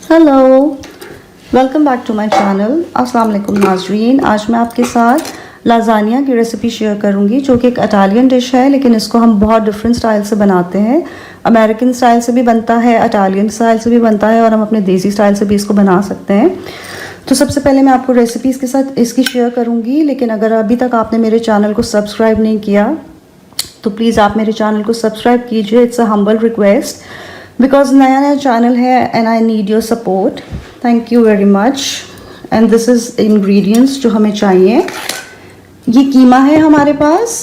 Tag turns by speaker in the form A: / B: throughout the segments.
A: Hello, welcome back to my channel. अस्सलाम वालेकुम नाज़रीन। आज मैं आपके साथ लाज़ानिया की रेसिपी शेयर करूंगी जो कि एक इटालियन डिश है, लेकिन इसको हम बहुत डिफरेंट स्टाइल से बनाते हैं। अमेरिकन स्टाइल से भी बनता है, इटालियन स्टाइल से भी बनता है और हम अपने देसी स्टाइल से भी इसको बना सकते हैं। तो सबसे पहले मैं आपको रेसिपी के साथ इसकी शेयर करूँगी, लेकिन अगर अभी तक आपने मेरे चैनल को सब्सक्राइब नहीं किया तो प्लीज़ आप मेरे चैनल को सब्सक्राइब कीजिए। It's a humble request because नया नया चैनल है and I need your support. Thank you very much. And this is ingredients जो हमें चाहिए। ये कीमा है हमारे पास,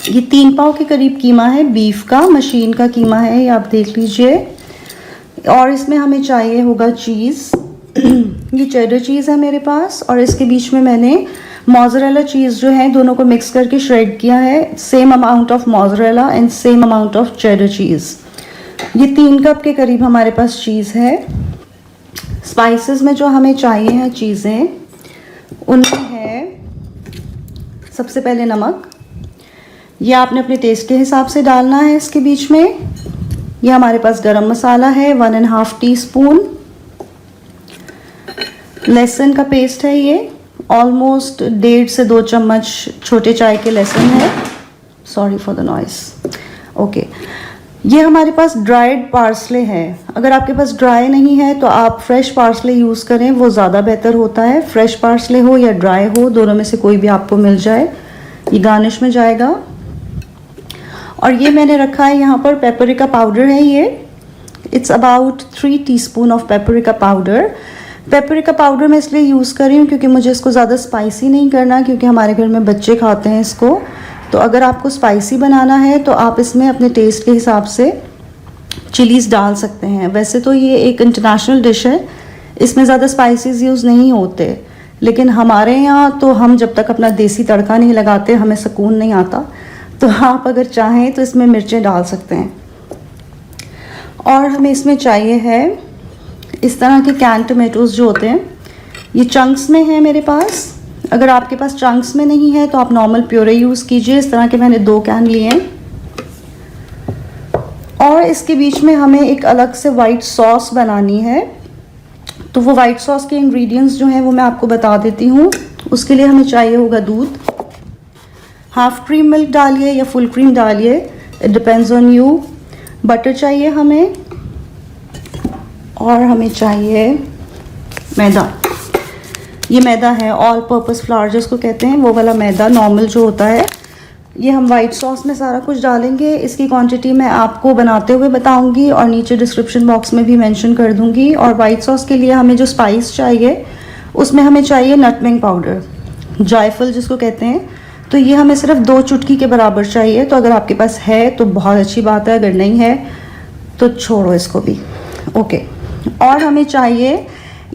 A: ये 3 पाव के करीब कीमा है, बीफ का, मशीन का कीमा है, ये आप देख लीजिए। और इसमें हमें चाहिए होगा चीज़। ये चेडर चीज़ है मेरे पास और इसके बीच में मैंने मोज़रेला चीज़ जो है दोनों को मिक्स करके श्रेड किया है। Same amount of mozzarella and same amount of cheddar चीज़। ये 3 कप के करीब हमारे पास चीज़ है। स्पाइसेस में जो हमें चाहिए हैं चीज़ें, उनमें है सबसे पहले नमक। ये आपने अपने टेस्ट के हिसाब से डालना है इसके बीच में। ये हमारे पास गरम मसाला है 1.5 टीस्पून। लहसुन का पेस्ट है, ये ऑलमोस्ट 1.5 से 2 चम्मच छोटे चाय के लहसुन है। Sorry for the noise. Okay, ये हमारे पास ड्राइड पार्सले है। अगर आपके पास ड्राई नहीं है तो आप फ्रेश पार्सले यूज़ करें, वो ज़्यादा बेहतर होता है। फ्रेश पार्सले हो या ड्राई हो, दोनों में से कोई भी आपको मिल जाए। ये गार्निश में जाएगा। और ये मैंने रखा है यहाँ पर पेपरिका पाउडर है, ये it's about 3 teaspoon of paprika powder. Paprika powder मैं इसलिए यूज़ कर रही हूँ क्योंकि मुझे इसको ज़्यादा स्पाइसी नहीं करना, क्योंकि हमारे घर में बच्चे खाते हैं इसको। तो अगर आपको स्पाइसी बनाना है तो आप इसमें अपने टेस्ट के हिसाब से चिलीज़ डाल सकते हैं। वैसे तो ये एक इंटरनेशनल डिश है, इसमें ज़्यादा स्पाइसेस यूज़ नहीं होते, लेकिन हमारे यहाँ तो हम जब तक अपना देसी तड़का नहीं लगाते हमें सुकून नहीं आता। तो आप अगर चाहें तो इसमें मिर्चें डाल सकते हैं। और हमें इसमें चाहिए है इस तरह के कैन टमेटोज़ जो होते हैं, ये चंक्स में है मेरे पास। अगर आपके पास चंक्स में नहीं है तो आप नॉर्मल प्योरे यूज़ कीजिए। इस तरह के मैंने 2 कैन लिए हैं। और इसके बीच में हमें एक अलग से वाइट सॉस बनानी है, तो वो वाइट सॉस के इंग्रेडिएंट्स जो हैं वो मैं आपको बता देती हूँ। उसके लिए हमें चाहिए होगा दूध, हाफ क्रीम मिल्क डालिए या फुल क्रीम डालिए, it depends on you. Butter चाहिए हमें, और हमें चाहिए मैदा। ये मैदा है ऑल पर्पस फ्लावर जिसको कहते हैं, वो वाला मैदा नॉर्मल जो होता है। ये हम वाइट सॉस में सारा कुछ डालेंगे। इसकी क्वांटिटी मैं आपको बनाते हुए बताऊंगी और नीचे डिस्क्रिप्शन बॉक्स में भी मेंशन कर दूंगी। और वाइट सॉस के लिए हमें जो स्पाइस चाहिए उसमें हमें चाहिए नटमेग पाउडर, जायफल जिसको कहते हैं। तो ये हमें सिर्फ 2 चुटकी के बराबर चाहिए। तो अगर आपके पास है तो बहुत अच्छी बात है, अगर नहीं है तो छोड़ो इसको भी। ओके, और हमें चाहिए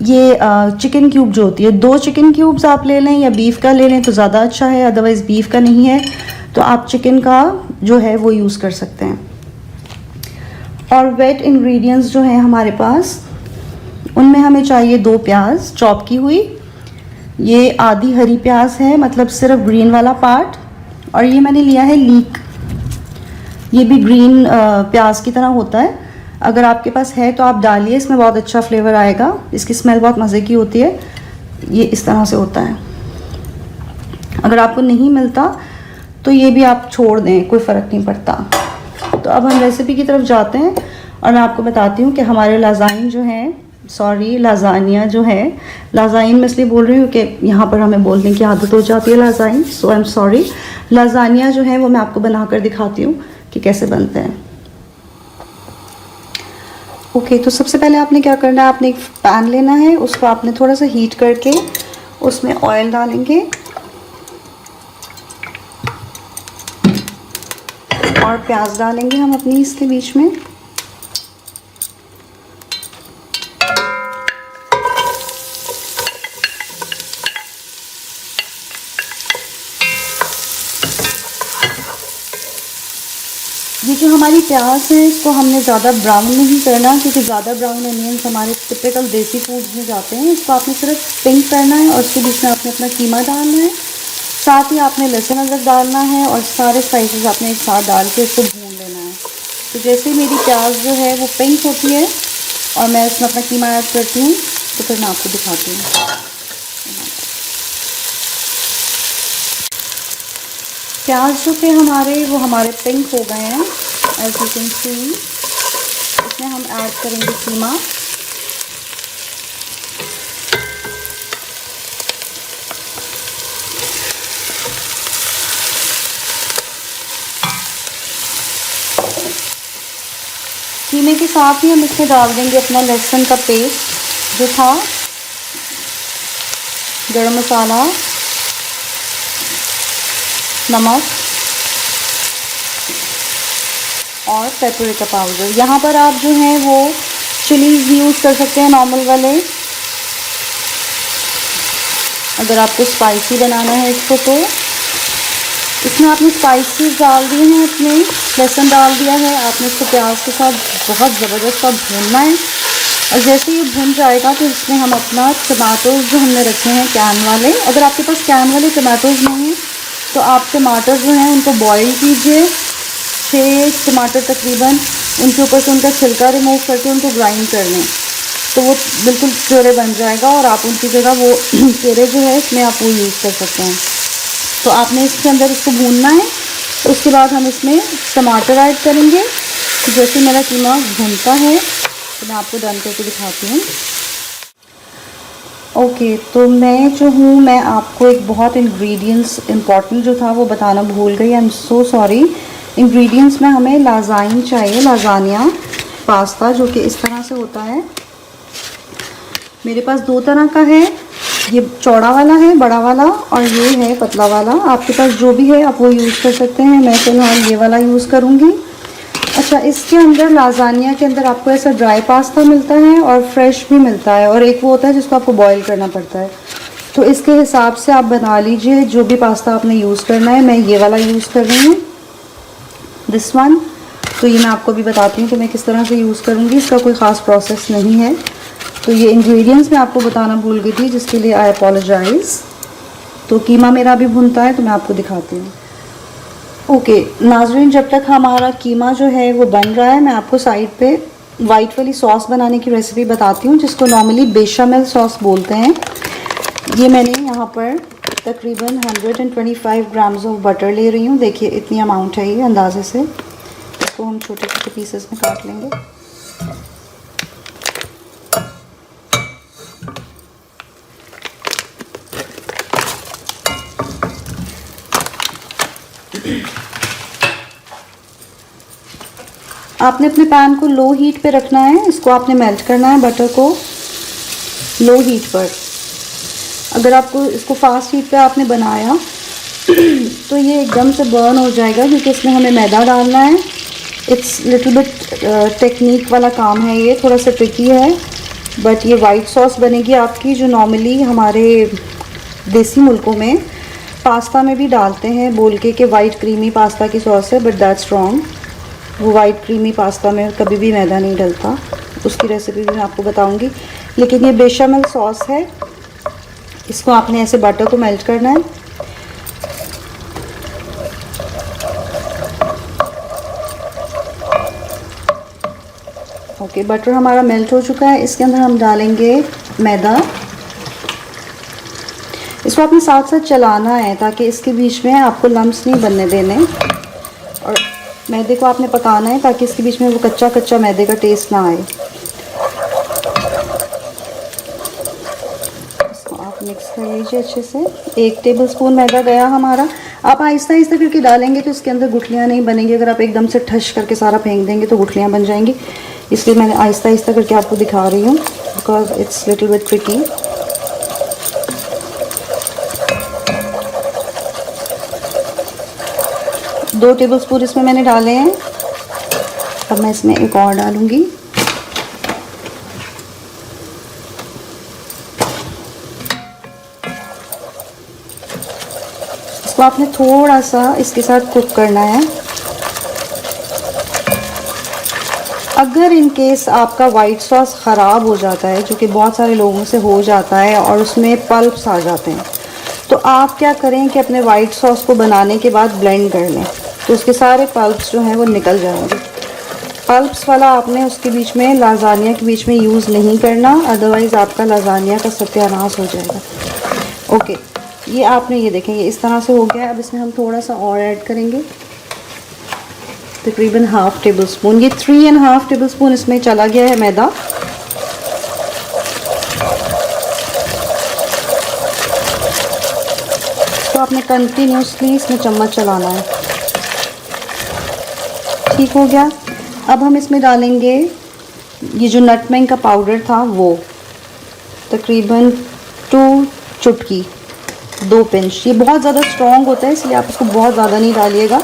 A: ये चिकन क्यूब जो होती है, 2 चिकन क्यूब्स आप ले लें या बीफ का ले लें तो ज़्यादा अच्छा है। अदरवाइज़ बीफ का नहीं है तो आप चिकन का जो है वो यूज़ कर सकते हैं। और वेट इंग्रेडिएंट्स जो हैं हमारे पास, उनमें हमें चाहिए 2 प्याज चॉप की हुई। ये आधी हरी प्याज है, मतलब सिर्फ ग्रीन वाला पार्ट। और ये मैंने लिया है लीक, ये भी ग्रीन प्याज की तरह होता है। अगर आपके पास है तो आप डालिए, इसमें बहुत अच्छा फ्लेवर आएगा, इसकी स्मेल बहुत मज़े की होती है। ये इस तरह से होता है। अगर आपको नहीं मिलता तो ये भी आप छोड़ दें, कोई फ़र्क नहीं पड़ता। तो अब हम रेसिपी की तरफ जाते हैं और मैं आपको बताती हूँ कि हमारे लाज़ाइन जो हैं, सॉरी लाज़ानिया जो है, लाज़ाइन मैं इसलिए बोल रही हूँ कि यहाँ पर हमें बोलने की आदत हो जाती है लाज़ाइन, सो आई एम सॉरी। लाज़ानिया जो है वो मैं आपको बना कर दिखाती हूँ कि कैसे बनते हैं। ओके, तो सबसे पहले आपने क्या करना है, आपने एक पैन लेना है, उसको आपने थोड़ा सा हीट करके उसमें ऑयल डालेंगे और प्याज डालेंगे हम अपनी इसके बीच में। ये जो हमारी प्याज है इसको हमने ज़्यादा ब्राउन नहीं करना, क्योंकि ज़्यादा ब्राउन अनियंस हमारे टिपिकल देसी फूड्स में जाते हैं। इसको आपने सिर्फ पिंक करना है और उसके बीच में आपने अपना कीमा डालना है, साथ ही आपने लहसुन अदरक डालना है और सारे स्पाइसेस आपने एक साथ डाल के इसको भून लेना है। तो जैसे ही मेरी प्याज जो है वो पिंक होती है और मैं इसमें अपना कीमा ऐड करती हूँ, तो फिर मैं आपको दिखाती हूँ। प्याज जो थे हमारे वो हमारे पिंक हो गए हैं, एज यू कैन सी। इसमें हम ऐड करेंगे कीमा। कीमे के साथ ही हम इसमें डाल देंगे अपना लहसुन का पेस्ट जो था, गरम मसाला, नमक और पेपरिका पाउडर। यहाँ पर आप जो हैं वो चिलीज़ यूज़ कर सकते हैं, नॉर्मल वाले। अगर आपको स्पाइसी बनाना है इसको, तो इसमें आपने स्पाइसेस डाल दिए हैं, अपने लहसुन डाल दिया है, आपने इसको प्याज के साथ बहुत ज़बरदस्त सा भूनना है। और जैसे ये भून जाएगा तो इसमें हम अपना टमाटोज़ जो हमने रखे हैं कैन वाले, अगर आपके पास कैन वाले टमाटोज़ नहीं हैं तो आप टमाटर जो हैं उनको बॉईल कीजिए, 6 टमाटर तकरीबन, उनके ऊपर से उनका छिलका रिमूव करके उनको ग्राइंड कर लें, तो वो बिल्कुल प्योरे बन जाएगा। और आप उनकी जगह वो प्योरे जो है इसमें आप वो यूज़ कर सकते हैं। तो आपने इसके अंदर इसको भूनना है। तो उसके बाद हम इसमें टमाटर ऐड करेंगे। तो जैसे मेरा कीमा भूनता है तो मैं आपको डन करके दिखाती हूँ। ओके, तो मैं जो हूँ, मैं आपको एक बहुत इंग्रेडिएंट्स इंपॉर्टेंट जो था वो बताना भूल गई। I am so sorry. Ingredients में हमें लाज़ाइन चाहिए, लाज़ानिया पास्ता, जो कि इस तरह से होता है। मेरे पास 2 तरह का है, ये चौड़ा वाला है, बड़ा वाला, और ये है पतला वाला। आपके पास जो भी है आप वो यूज़ कर सकते हैं। मैं फ़िलहाल ये वाला यूज़ करूँगी। अच्छा, इसके अंदर लाज़ानिया के अंदर आपको ऐसा ड्राई पास्ता मिलता है और फ्रेश भी मिलता है, और एक वो होता है जिसको आपको बॉईल करना पड़ता है। तो इसके हिसाब से आप बना लीजिए जो भी पास्ता आपने यूज़ करना है। मैं ये वाला यूज़ कर रही हूँ, दिस वन। तो ये मैं आपको भी बताती हूँ कि मैं किस तरह से यूज़ करूँगी। इसका कोई ख़ास प्रोसेस नहीं है। तो ये इंग्रेडिएंट्स मैं आपको बताना भूल गई थी, जिसके लिए आई अपोलोजाइज़। तो कीमा मेरा अभी भुनता है तो मैं आपको दिखाती हूँ। ओके नाज़रीन, जब तक हमारा कीमा जो है वो बन रहा है, मैं आपको साइड पे वाइट वाली सॉस बनाने की रेसिपी बताती हूँ, जिसको नॉर्मली बेशामेल सॉस बोलते हैं। ये मैंने यहाँ पर तकरीबन 125 ग्राम्स ऑफ बटर ले रही हूँ। देखिए इतनी अमाउंट है ये अंदाजे से। इसको हम छोटे छोटे पीसेस में काट लेंगे। आपने अपने पैन को लो हीट पे रखना है। इसको आपने मेल्ट करना है, बटर को लो हीट पर। अगर आपको इसको फास्ट हीट पे आपने बनाया तो ये एकदम से बर्न हो जाएगा, क्योंकि इसमें हमें मैदा डालना है। इट्स लिटिल बिट टेक्निक वाला काम है, ये थोड़ा सा ट्रिकी है। बट ये वाइट सॉस बनेगी आपकी, जो नॉर्मली हमारे देसी मुल्कों में पास्ता में भी डालते हैं, बोल के वाइट क्रीमी पास्ता की सॉस है, बट दैट्स रॉन्ग। वो वाइट क्रीमी पास्ता में कभी भी मैदा नहीं डलता। उसकी रेसिपी भी मैं आपको बताऊंगी। लेकिन ये बेशामेल सॉस है, इसको आपने ऐसे बटर को मेल्ट करना है। ओके, बटर हमारा मेल्ट हो चुका है। इसके अंदर हम डालेंगे मैदा। इसको आपने साथ साथ चलाना है ताकि इसके बीच में आपको लम्स नहीं बनने देने, और मैदे को आपने पकाना है ताकि इसके बीच में वो कच्चा कच्चा मैदे का टेस्ट ना आए। इसको आप मिक्स कर लीजिए अच्छे से। 1 टेबलस्पून मैदा गया हमारा। आप आहिस्ता आहिस्ता करके डालेंगे तो इसके अंदर गुठलियाँ नहीं बनेंगी। अगर आप एकदम से ठश करके सारा फेंक देंगे तो गुठलियाँ बन जाएंगी। इसलिए मैंने आहिस्ता आहिस्ता करके आपको दिखा रही हूँ, because it's little bit tricky. दो टेबलस्पून इसमें मैंने डाले हैं। अब मैं इसमें एक और डालूंगी। इसको आपने थोड़ा सा इसके साथ कुक करना है। अगर इन केस आपका वाइट सॉस ख़राब हो जाता है, जो कि बहुत सारे लोगों से हो जाता है, और उसमें पल्प्स आ जाते हैं, तो आप क्या करें कि अपने वाइट सॉस को बनाने के बाद ब्लेंड कर लें, तो उसके सारे पल्प्स जो हैं वो निकल जाएंगे। पल्प्स वाला आपने उसके बीच में, लाजानिया के बीच में यूज़ नहीं करना, अदरवाइज़ आपका लाजानिया का सत्यानाश हो जाएगा। ओके, ये आपने ये देखें ये इस तरह से हो गया। अब इसमें हम थोड़ा सा और ऐड करेंगे, तकरीबन हाफ़ टेबल स्पून। ये 3.5 टेबल स्पून इसमें चला गया है मैदा। तो आपने कंटिन्यूसली इसमें चम्मच चलाना है। ठीक हो गया। अब हम इसमें डालेंगे ये जो नटमेग का पाउडर था वो, तकरीबन 2 चुटकी, 2 पिंच। ये बहुत ज़्यादा स्ट्रॉन्ग होता है इसलिए आप इसको बहुत ज़्यादा नहीं डालिएगा।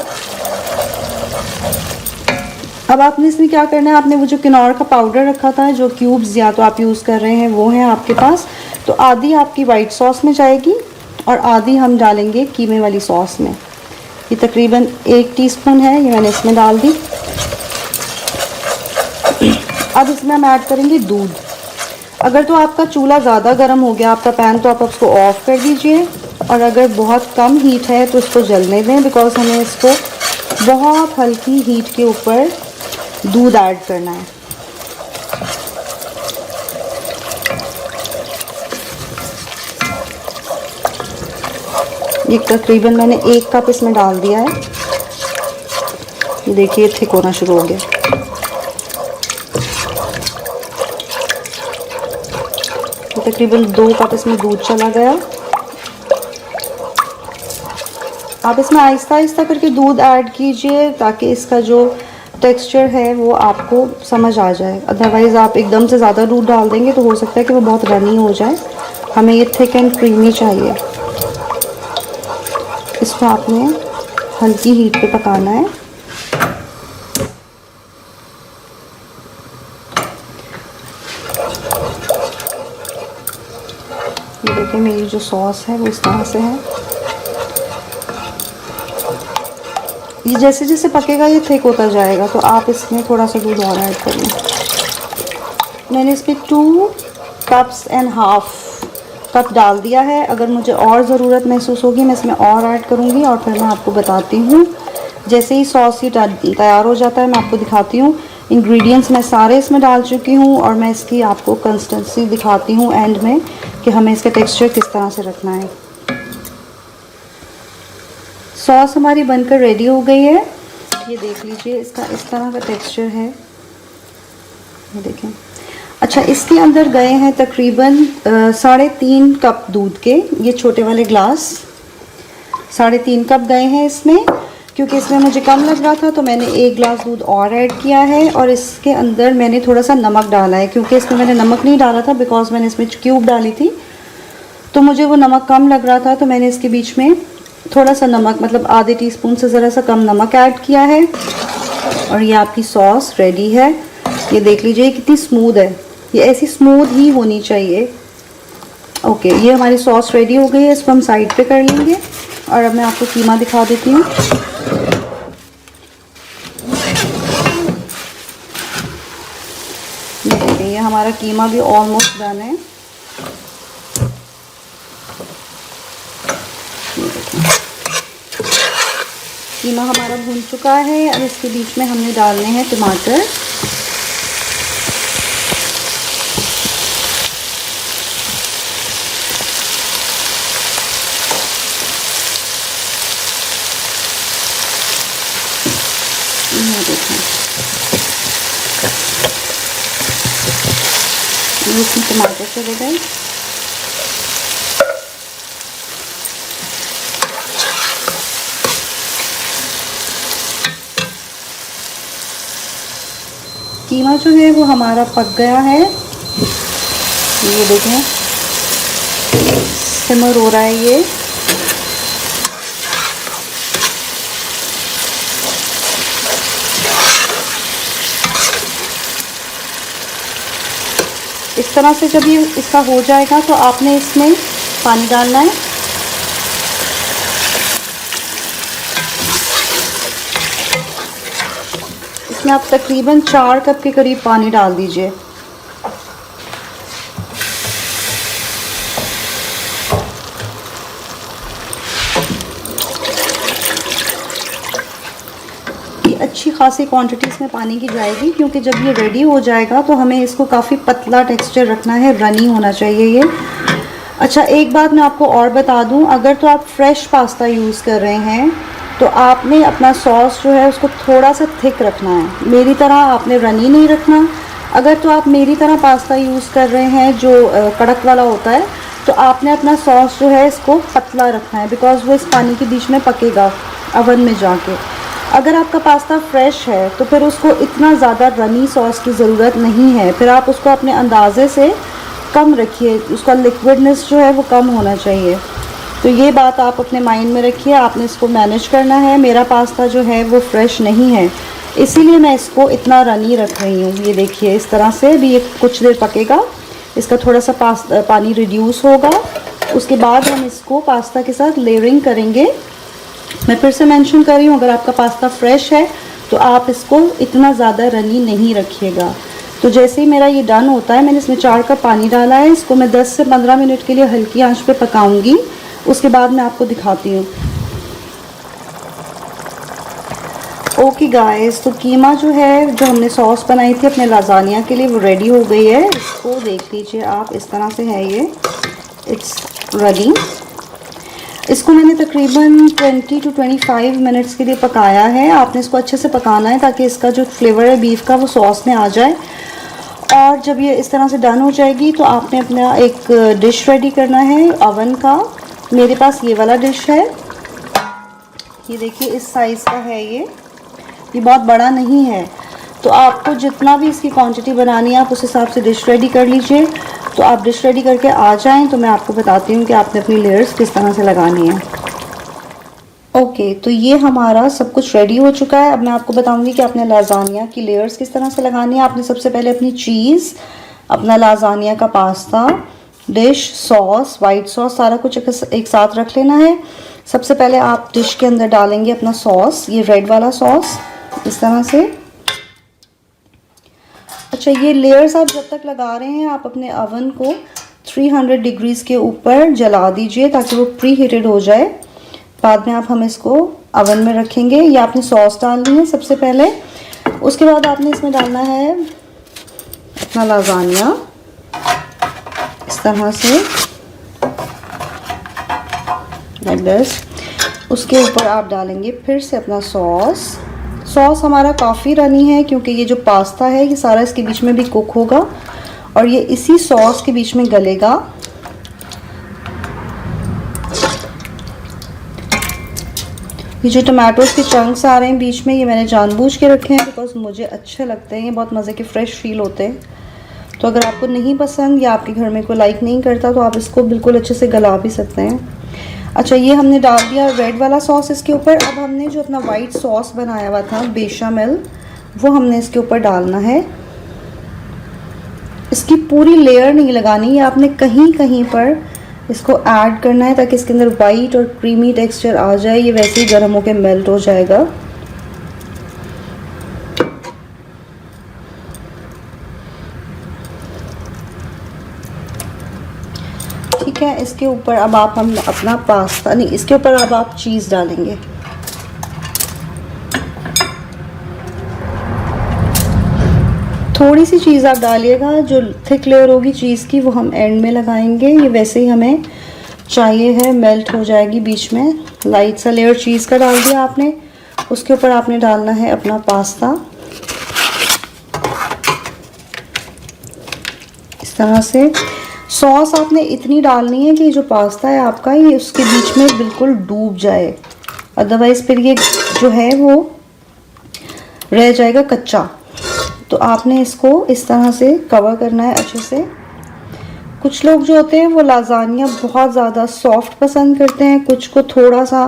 A: अब आपने इसमें क्या करना है, आपने वो जो किनौर का पाउडर रखा था, जो क्यूब्स या तो आप यूज़ कर रहे हैं वो हैं आपके पास, तो आधी आपकी वाइट सॉस में जाएगी और आधी हम डालेंगे कीमे वाली सॉस में। ये तकरीबन 1 टीस्पून है, ये मैंने इसमें डाल दी। अब इसमें हम ऐड करेंगे दूध। अगर तो आपका चूल्हा ज़्यादा गर्म हो गया आपका पैन, तो आप उसको ऑफ़ कर दीजिए, और अगर बहुत कम हीट है तो इसको जलने दें, बिकॉज़ हमें इसको बहुत हल्की हीट के ऊपर दूध ऐड करना है। ये तकरीबन मैंने 1 कप इसमें डाल दिया है। देखिए थिक होना शुरू हो गया। तकरीबन 2 कप इसमें दूध चला गया। आप इसमें आहिस्ता आहिस्ता करके दूध ऐड कीजिए ताकि इसका जो टेक्सचर है वो आपको समझ आ जाए। अदरवाइज़ आप एकदम से ज़्यादा दूध डाल देंगे तो हो सकता है कि वो बहुत रनी हो जाए। हमें ये थिक एंड क्रीमी चाहिए। इसको आपने हल्की हीट पे पकाना है। ये देखिए मेरी जो सॉस है वो इस तरह से है। ये जैसे जैसे पकेगा ये थिक होता जाएगा, तो आप इसमें थोड़ा सा दूध और ऐड कर लें। मैंने इसमें 2 कप्स एंड हाफ कप डाल दिया है। अगर मुझे और ज़रूरत महसूस होगी मैं इसमें और ऐड करूँगी, और फिर मैं आपको बताती हूँ। जैसे ही सॉस ये तैयार हो जाता है मैं आपको दिखाती हूँ। इंग्रेडिएंट्स मैं सारे इसमें डाल चुकी हूँ, और मैं इसकी आपको कंसिस्टेंसी दिखाती हूँ एंड में कि हमें इसका टेक्सचर किस तरह से रखना है। सॉस हमारी बनकर रेडी हो गई है। ये देख लीजिए, इसका इस तरह का टेक्सचर है, ये देखें। अच्छा, इसके अंदर गए हैं तकरीबन 3.5 कप दूध के, ये छोटे वाले ग्लास 3.5 कप गए हैं इसमें। क्योंकि इसमें मुझे कम लग रहा था तो मैंने 1 ग्लास दूध और ऐड किया है, और इसके अंदर मैंने थोड़ा सा नमक डाला है। क्योंकि इसमें मैंने नमक नहीं डाला था बिकॉज मैंने इसमें क्यूब डाली थी, तो मुझे वो नमक कम लग रहा था, तो मैंने इसके बीच में थोड़ा सा नमक, मतलब आधे टीस्पून से ज़रा सा कम नमक ऐड किया है। और ये आपकी सॉस रेडी है। ये देख लीजिए कितनी स्मूथ है, ये ऐसी स्मूथ ही होनी चाहिए। ओके, ये हमारी सॉस रेडी हो गई है, इसको हम साइड पे कर लेंगे। और अब मैं आपको कीमा दिखा देती हूँ। ये हमारा कीमा भी ऑलमोस्ट डन है। कीमा हमारा भून चुका है। अब इसके बीच में हमने डालने हैं टमाटर। ये देखें, इसमें टमाटर चले गए। कीमा जो है वो हमारा पक गया है। ये देखें सिमर हो रहा है ये। इस तरह से जब ये इसका हो जाएगा तो आपने इसमें पानी डालना है। इसमें आप तकरीबन 4 कप के करीब पानी डाल दीजिए। ये अच्छी खासी क्वांटिटी इसमें पानी की जाएगी, क्योंकि जब ये रेडी हो जाएगा तो हमें इसको काफ़ी पतला टेक्सचर रखना है, रनी होना चाहिए ये। अच्छा, एक बात मैं आपको और बता दूं, अगर तो आप फ्रेश पास्ता यूज़ कर रहे हैं तो आपने अपना सॉस जो है उसको थोड़ा सा थिक रखना है, मेरी तरह आपने रनी नहीं रखना। अगर तो आप मेरी तरह पास्ता यूज़ कर रहे हैं जो कड़क वाला होता है, तो आपने अपना सॉस जो है इसको पतला रखना है, बिकॉज़ वो इस पानी के बीच में पकेगा अवन में जाके। अगर आपका पास्ता फ्रेश है तो फिर उसको इतना ज़्यादा रनी सॉस की ज़रूरत नहीं है, फिर आप उसको अपने अंदाजे से कम रखिए, उसका लिक्विडनेस जो है वो कम होना चाहिए। तो ये बात आप अपने माइंड में रखिए, आपने इसको मैनेज करना है। मेरा पास्ता जो है वो फ्रेश नहीं है, इसीलिए मैं इसको इतना रनी रख रही हूँ। ये देखिए इस तरह से भी ये कुछ देर पकेगा, इसका थोड़ा सा पानी रिड्यूस होगा, उसके बाद हम इसको पास्ता के साथ लेयरिंग करेंगे। मैं फिर से मेंशन कर रही हूँ, अगर आपका पास्ता फ्रेश है तो आप इसको इतना ज़्यादा रनी नहीं रखिएगा। तो जैसे ही मेरा ये डन होता है, मैंने इसमें 4 कप पानी डाला है, इसको मैं 10 से 15 मिनट के लिए हल्की आंच पे पकाऊंगी, उसके बाद मैं आपको दिखाती हूँ। ओके गाइस, तो कीमा जो है, जो हमने सॉस बनाई थी अपने लाजानिया के लिए, वो रेडी हो गई है। इसको देख लीजिए आप, इस तरह से है ये, इट्स रेडी। इसको मैंने तकरीबन 20 to 25 मिनट्स के लिए पकाया है। आपने इसको अच्छे से पकाना है ताकि इसका जो फ्लेवर है बीफ का वो सॉस में आ जाए। और जब ये इस तरह से डन हो जाएगी तो आपने अपना एक डिश रेडी करना है अवन का। मेरे पास ये वाला डिश है, ये देखिए इस साइज़ का है ये बहुत बड़ा नहीं है। तो आपको जितना भी इसकी क्वांटिटी बनानी है आप उस हिसाब से डिश रेडी कर लीजिए। तो आप डिश रेडी करके आ जाएं तो मैं आपको बताती हूँ कि आपने अपनी लेयर्स किस तरह से लगानी है। ओके, तो ये हमारा सब कुछ रेडी हो चुका है। अब मैं आपको बताऊंगी कि आपने लाजानिया की लेयर्स किस तरह से लगानी है। आपने सबसे पहले अपनी चीज़, अपना लाजानिया का pasta, dish, sauce, white sauce, सारा कुछ एक साथ रख लेना है। सबसे पहले आप डिश के अंदर डालेंगे अपना सॉस, ये रेड वाला सॉस, इस तरह से। अच्छा, ये लेयर्स आप जब तक लगा रहे हैं आप अपने अवन को 300 डिग्रीज़ के ऊपर जला दीजिए ताकि वो प्री हीटेड हो जाए। बाद में हम इसको अवन में रखेंगे। ये आपने सॉस डालनी है सबसे पहले, उसके बाद आपने इसमें डालना है अपना लाजानिया, इस तरह से लाइक दिस। उसके ऊपर आप डालेंगे फिर से अपना सॉस। सॉस हमारा काफ़ी रनी है क्योंकि ये जो पास्ता है ये सारा इसके बीच में भी कुक होगा और ये इसी सॉस के बीच में गलेगा। ये जो टमाटोज के चंक्स आ रहे हैं बीच में, ये मैंने जानबूझ के रखे हैं बिकॉज मुझे अच्छे लगते हैं, ये बहुत मज़े के फ्रेश फील होते हैं। तो अगर आपको नहीं पसंद या आपके घर में कोई लाइक नहीं करता तो आप इसको बिल्कुल अच्छे से गला भी सकते हैं। अच्छा, ये हमने डाल दिया रेड वाला सॉस इसके ऊपर। अब हमने जो अपना वाइट सॉस बनाया हुआ था बेशामेल, वो हमने इसके ऊपर डालना है। इसकी पूरी लेयर नहीं लगानी, ये आपने कहीं कहीं पर इसको ऐड करना है ताकि इसके अंदर वाइट और क्रीमी टेक्सचर आ जाए। ये वैसे ही गर्म होकर मेल्ट हो जाएगा। ठीक है, इसके ऊपर अब हम अपना पास्ता नहीं, इसके ऊपर अब आप चीज़ डालेंगे। थोड़ी सी चीज़ आप डालिएगा, जो थिक लेयर होगी चीज़ की वो हम एंड में लगाएंगे। ये वैसे ही हमें चाहिए है, मेल्ट हो जाएगी बीच में। लाइट सा लेयर चीज़ का डाल दिया आपने, उसके ऊपर आपने डालना है अपना पास्ता इस तरह से। सॉस आपने इतनी डालनी है कि जो पास्ता है आपका ये उसके बीच में बिल्कुल डूब जाए, अदरवाइज़ फिर ये जो है वो रह जाएगा कच्चा। तो आपने इसको इस तरह से कवर करना है अच्छे से। कुछ लोग जो होते हैं वो लाजानिया बहुत ज़्यादा सॉफ्ट पसंद करते हैं, कुछ को थोड़ा सा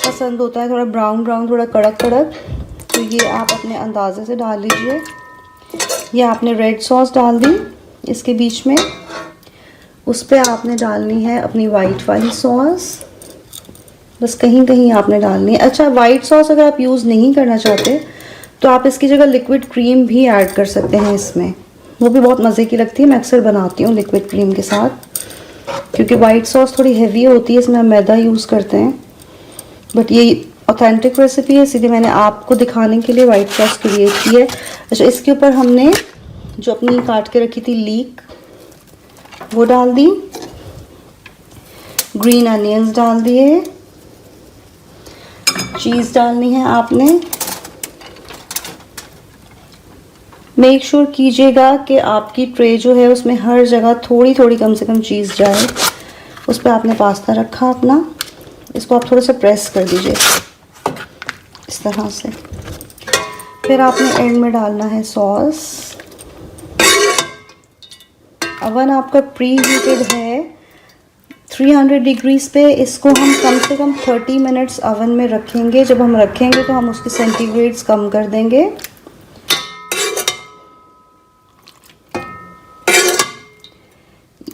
A: पसंद होता है थोड़ा ब्राउन ब्राउन, थोड़ा कड़क कड़क। तो ये आप अपने अंदाजे से डाल लीजिए। ये आपने रेड सॉस डाल दी इसके बीच में, उस पर आपने डालनी है अपनी वाइट वाली सॉस, बस कहीं कहीं आपने डालनी है। अच्छा, वाइट सॉस अगर आप यूज़ नहीं करना चाहते तो आप इसकी जगह लिक्विड क्रीम भी ऐड कर सकते हैं इसमें, वो भी बहुत मज़े की लगती है। मैं अक्सर बनाती हूँ लिक्विड क्रीम के साथ, क्योंकि वाइट सॉस थोड़ी हैवी होती है, इसमें हम मैदा यूज़ करते हैं। बट ये ऑथेंटिक रेसिपी है, सीधे मैंने आपको दिखाने के लिए वाइट सॉस क्रिएट की है। अच्छा, इसके ऊपर हमने जो अपनी काट के रखी थी लीक वो डाल दी, ग्रीन अनियंस डाल दिए, चीज़ डालनी है आपने। मेक श्योर कीजिएगा कि आपकी ट्रे जो है उसमें हर जगह थोड़ी थोड़ी कम से कम चीज़ जाए। उस पर आपने पास्ता रखा अपना, इसको आप थोड़ा सा प्रेस कर दीजिए इस तरह से। फिर आपने एंड में डालना है सॉस। अवन आपका प्री हीटेड है 300 डिग्रीज पे। इसको हम कम से कम 30 मिनट्स अवन में रखेंगे। जब हम रखेंगे तो हम उसके सेंटीग्रेड्स कम कर देंगे।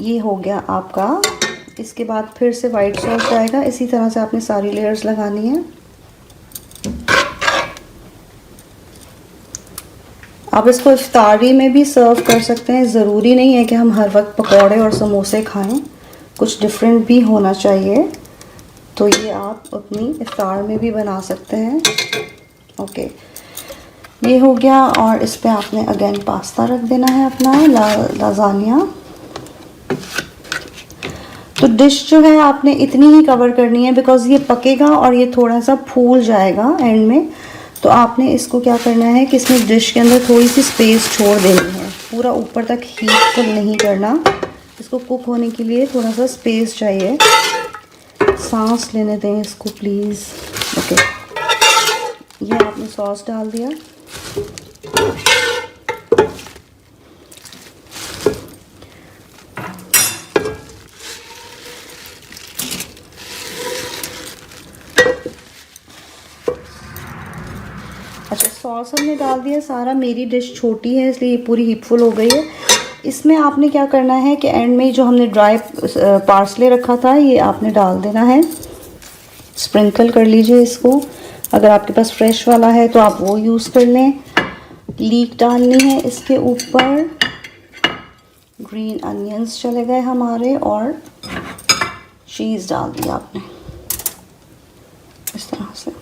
A: ये हो गया आपका। इसके बाद फिर से वाइट सॉस जाएगा। इसी तरह से आपने सारी लेयर्स लगानी है। आप इसको इफ्तारी में भी सर्व कर सकते हैं। ज़रूरी नहीं है कि हम हर वक्त पकौड़े और समोसे खाएं, कुछ डिफरेंट भी होना चाहिए। तो ये आप अपनी इफ्तार में भी बना सकते हैं। ओके, ये हो गया। और इस पे आपने अगेन पास्ता रख देना है अपना लाजानिया। तो डिश जो है आपने इतनी ही कवर करनी है बिकॉज़ ये पकेगा और ये थोड़ा सा फूल जाएगा एंड में। तो आपने इसको क्या करना है कि इसमें डिश के अंदर थोड़ी सी स्पेस छोड़ देनी है। पूरा ऊपर तक हीट फुल नहीं करना। इसको कुक होने के लिए थोड़ा सा स्पेस चाहिए। सांस लेने दें इसको प्लीज़। ओके, ये आपने सॉस डाल दिया। अच्छा, सॉस हमने डाल दिया सारा। मेरी डिश छोटी है इसलिए ये पूरी हीटफुल हो गई है। इसमें आपने क्या करना है कि एंड में जो हमने ड्राई पार्सले रखा था ये आपने डाल देना है। स्प्रिंकल कर लीजिए इसको। अगर आपके पास फ्रेश वाला है तो आप वो यूज़ कर लें। लीक डालनी है इसके ऊपर। ग्रीन अनियंस चले गए हमारे और चीज़ डाल दी आपने इस तरह से।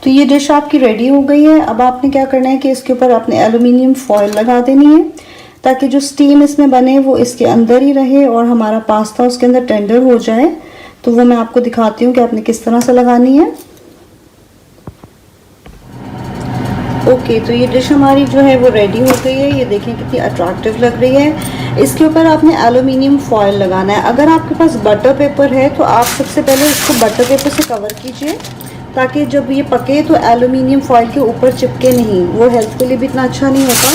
A: तो ये डिश आपकी रेडी हो गई है। अब आपने क्या करना है कि इसके ऊपर आपने एलुमिनियम फॉयल लगा देनी है ताकि जो स्टीम इसमें बने वो इसके अंदर ही रहे और हमारा पास्ता उसके अंदर टेंडर हो जाए। तो वो मैं आपको दिखाती हूँ कि आपने किस तरह से लगानी है। ओके, तो ये डिश हमारी जो है वो रेडी हो गई है। ये देखें कितनी अट्रैक्टिव लग रही है। इसके ऊपर आपने एलुमिनियम फॉयल लगाना है। अगर आपके पास बटर पेपर है तो आप सबसे पहले इसको बटर पेपर से कवर कीजिए ताकि जब ये पके तो एलुमिनियम फॉयल के ऊपर चिपके नहीं। वो हेल्थ के लिए भी इतना अच्छा नहीं होता।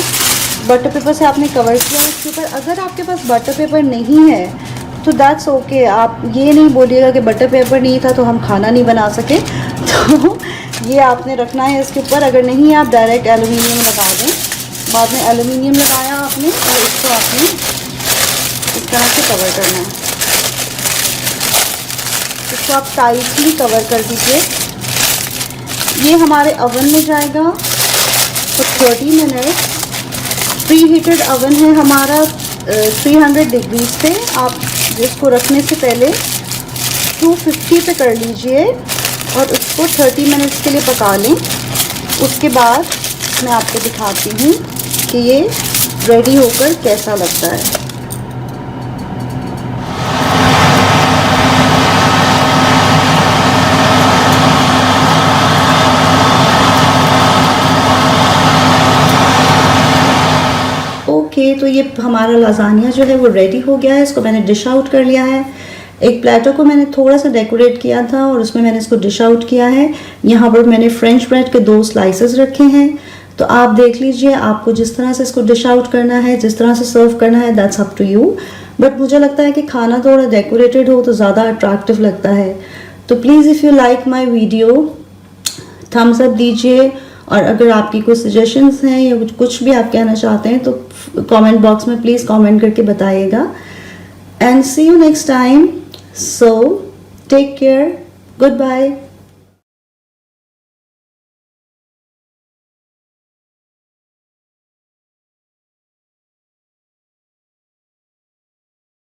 A: बटर पेपर से आपने कवर किया इसके ऊपर। अगर आपके पास बटर पेपर नहीं है तो दैट्स ओके। आप ये नहीं बोलिएगा कि बटर पेपर नहीं था तो हम खाना नहीं बना सके। तो ये आपने रखना है इसके ऊपर। अगर नहीं आप डायरेक्ट एलुमिनियम लगा दें। बाद में एलुमिनियम लगाया आपने और इसको आपने इस तरह से कवर करना है। इसको आप टाइटली कवर कर दीजिए। ये हमारे अवन में जाएगा तो 30 मिनट। प्री हीटेड अवन है हमारा 300 डिग्रीज पे। आप इसको रखने से पहले 250 पे कर लीजिए और उसको 30 मिनट्स के लिए पका लें। उसके बाद मैं आपको दिखाती हूँ कि ये रेडी होकर कैसा लगता है। ओके, तो ये हमारा लाजानिया जो है वो रेडी हो गया है। इसको मैंने डिश आउट कर लिया है। एक प्लेटो को मैंने थोड़ा सा डेकोरेट किया था और उसमें मैंने इसको डिश आउट किया है। यहाँ पर मैंने फ्रेंच ब्रेड के 2 स्लाइसेस रखे हैं। तो आप देख लीजिए आपको जिस तरह से इसको डिश आउट करना है, जिस तरह से सर्व करना है, that's up to you. But मुझे लगता है कि खाना थोड़ा डेकोरेटेड हो तो ज़्यादा अट्रैक्टिव लगता है। तो please if you like my video Thums up दीजिए। और अगर आपकी कोई सजेशंस हैं या कुछ भी आप कहना चाहते हैं तो कमेंट बॉक्स में प्लीज़ कमेंट करके बताइएगा। And see you next time. So take care, good bye.